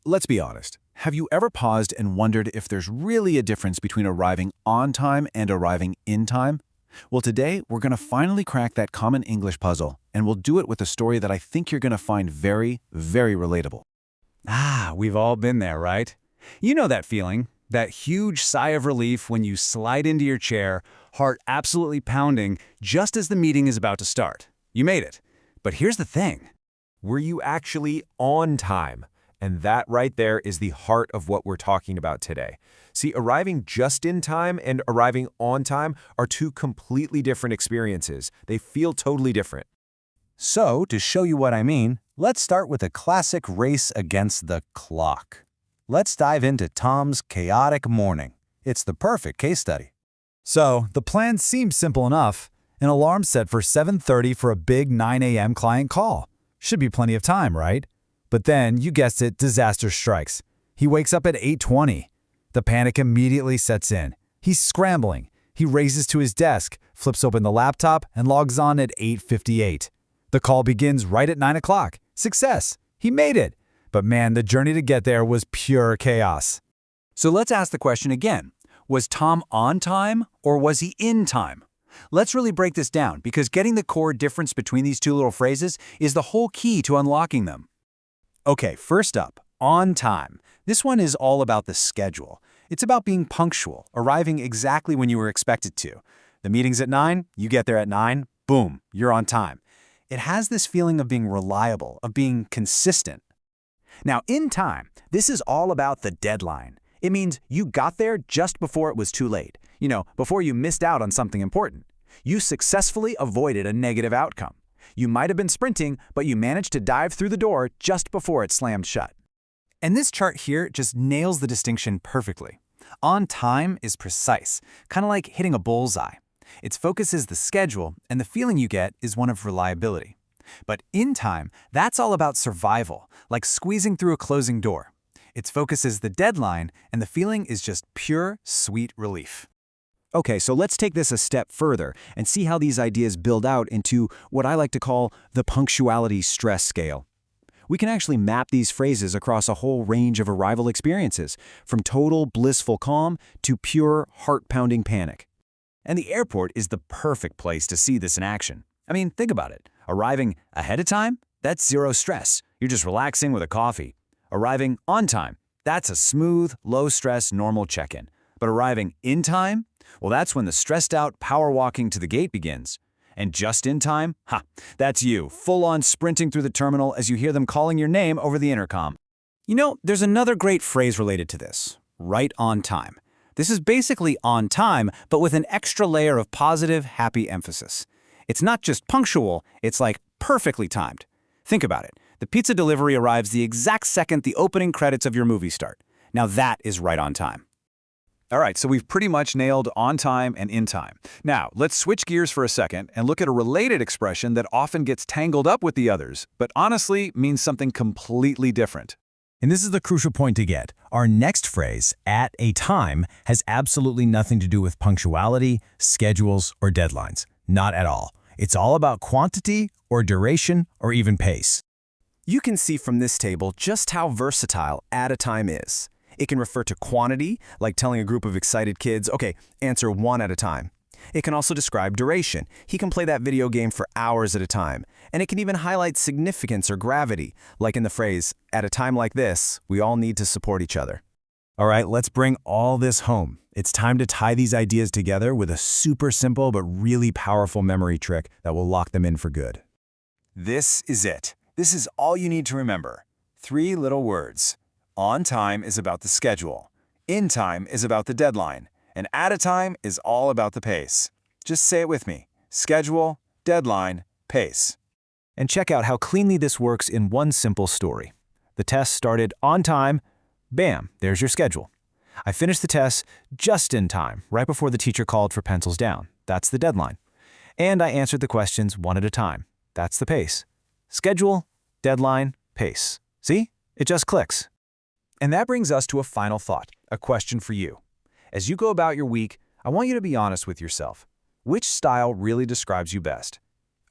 let's be honest. Have you ever paused and wondered if there's really a difference between arriving on time and arriving in time? Well, today we're going to finally crack that common English puzzle, and we'll do it with a story that I think you're going to find very, very relatable. We've all been there, right? You know that feeling, that huge sigh of relief when you slide into your chair, heart absolutely pounding, just as the meeting is about to start. You made it. But here's the thing. Were you actually on time? And that right there is the heart of what we're talking about today. See, arriving just in time and arriving on time are two completely different experiences. They feel totally different. So, to show you what I mean, let's start with a classic race against the clock. Let's dive into Tom's chaotic morning. It's the perfect case study. So, the plan seems simple enough. An alarm set for 7:30 for a big 9 a.m. client call. Should be plenty of time, right? But then, you guessed it, disaster strikes. He wakes up at 8:20. The panic immediately sets in. He's scrambling. He races to his desk, flips open the laptop, and logs on at 8:58. The call begins right at 9 o'clock. Success! He made it! But man, the journey to get there was pure chaos. So let's ask the question again. Was Tom on time or was he in time? Let's really break this down because getting the core difference between these two little phrases is the whole key to unlocking them. Okay, first up, on time. This one is all about the schedule. It's about being punctual, arriving exactly when you were expected to. The meeting's at 9, you get there at 9, boom, you're on time. It has this feeling of being reliable, of being consistent. Now, in time, this is all about the deadline. It means you got there just before it was too late. Before you missed out on something important. You successfully avoided a negative outcome. You might have been sprinting, but you managed to dive through the door just before it slammed shut. And this chart here just nails the distinction perfectly. On time is precise, kind of like hitting a bullseye. Its focus is the schedule, and the feeling you get is one of reliability. But in time, that's all about survival, like squeezing through a closing door. Its focus is the deadline, and the feeling is just pure, sweet relief. Okay, so let's take this a step further and see how these ideas build out into what I like to call the punctuality stress scale. We can actually map these phrases across a whole range of arrival experiences, from total blissful calm to pure heart-pounding panic. And the airport is the perfect place to see this in action. I mean, think about it. Arriving ahead of time? That's zero stress. You're just relaxing with a coffee. Arriving on time? That's a smooth, low-stress, normal check-in. But arriving in time? Well, that's when the stressed-out power walking to the gate begins. And just in time? That's you, full-on sprinting through the terminal as you hear them calling your name over the intercom. There's another great phrase related to this. Right on time. This is basically on time, but with an extra layer of positive, happy emphasis. It's not just punctual, it's like perfectly timed. Think about it. The pizza delivery arrives the exact second the opening credits of your movie start. Now that is right on time. All right, so we've pretty much nailed on time and in time. Now, let's switch gears for a second and look at a related expression that often gets tangled up with the others, but honestly means something completely different. And this is the crucial point to get. Our next phrase, at a time, has absolutely nothing to do with punctuality, schedules, or deadlines. Not at all. It's all about quantity or duration or even pace. You can see from this table just how versatile at a time is. It can refer to quantity, like telling a group of excited kids, okay, answer one at a time. It can also describe duration. He can play that video game for hours at a time. And it can even highlight significance or gravity, like in the phrase, at a time like this, we all need to support each other. All right, let's bring all this home. It's time to tie these ideas together with a super simple but really powerful memory trick that will lock them in for good. This is it. This is all you need to remember. 3 little words. On time is about the schedule. In time is about the deadline. And at a time is all about the pace. Just say it with me. Schedule, deadline, pace. And check out how cleanly this works in one simple story. The test started on time. Bam, there's your schedule. I finished the test just in time, right before the teacher called for pencils down. That's the deadline. And I answered the questions one at a time. That's the pace. Schedule, deadline, pace. See? It just clicks. And that brings us to a final thought, a question for you. As you go about your week, I want you to be honest with yourself. Which style really describes you best?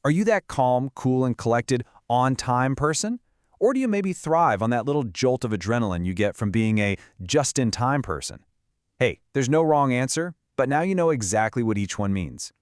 Are you that calm, cool, and collected, on-time person? Or do you maybe thrive on that little jolt of adrenaline you get from being a just-in-time person? Hey, there's no wrong answer, but now you know exactly what each one means.